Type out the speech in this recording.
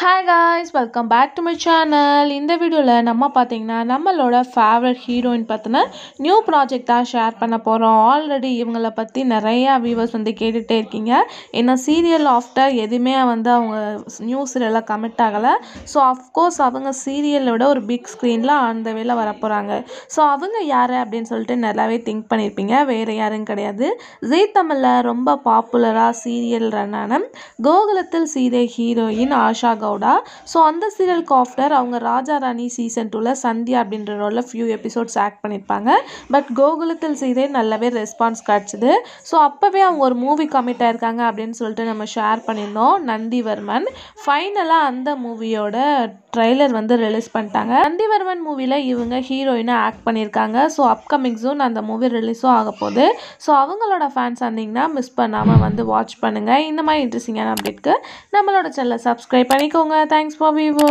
Hi guys, welcome back to my channel. இந்த வீடியோவில் நம்ம பார்த்தீங்கன்னா நம்மளோட ஃபேவரட் ஹீரோயின் பற்றின நியூ ப்ராஜெக்ட் தான் ஷேர் பண்ண போகிறோம். ஆல்ரெடி இவங்களை பற்றி நிறையா வியூவர்ஸ் கேட்டுகிட்டே இருக்கீங்க. ஏன்னா சீரியல் ஆஃப்டர் எதுவுமே அவங்க நியூ சீரியலில் கமிட் ஆகலை. ஸோ அஃப்கோர்ஸ் அவங்க சீரியலை விட ஒரு பிக் ஸ்க்ரீனில் அந்த வேலை வரப்போகிறாங்க. ஸோ அவங்க யார் அப்படின்னு சொல்லிட்டு நல்லாவே திங்க் பண்ணியிருப்பீங்க. வேறு யாரும் கிடையாது, ஜீ தமிழில் ரொம்ப பாப்புலராக சீரியல் ரன்னான கோகுலத்தில் சீதை ஹீரோயின் ஆஷா கவுடா. ஸோ அந்த சீரியலுக்கு ஆஃப்டர் அவங்க ராஜா ராணி சீசன் 2ல் சந்தியா அப்படின்ற ரோலில் ஃபியூ எபிசோட்ஸ் ஆக்ட் பண்ணியிருப்பாங்க. பட் கோகுலத்தில் சீதை நல்லாவே ரெஸ்பான்ஸ் கிடச்சிது. ஸோ அப்போவே அவங்க ஒரு மூவி கமிட் ஆயிருக்காங்க அப்படின்னு சொல்லிட்டு நம்ம ஷேர் பண்ணியிருந்தோம், நந்திவர்மன். ஃபைனலாக அந்த மூவியோட ட்ரெய்லர் ரிலீஸ் பண்ணிட்டாங்க. நந்திவர்மன் மூவியில் இவங்க ஹீரோயினாக ஆக்ட் பண்ணியிருக்காங்க. ஸோ அப்கமிங் ஜூன் அந்த மூவி ரிலீஸும் ஆக போகுது. ஸோ அவங்களோட ஃபேன்ஸ் வந்தீங்கன்னா மிஸ் பண்ணாமல் வாட்ச் பண்ணுங்கள். இந்த மாதிரி இன்ட்ரெஸ்டிங்கான அப்டேட்க்கு நம்மளோட சேனலை சப்ஸ்கிரைப் பண்ணிக்கோங்க. Thanks for view.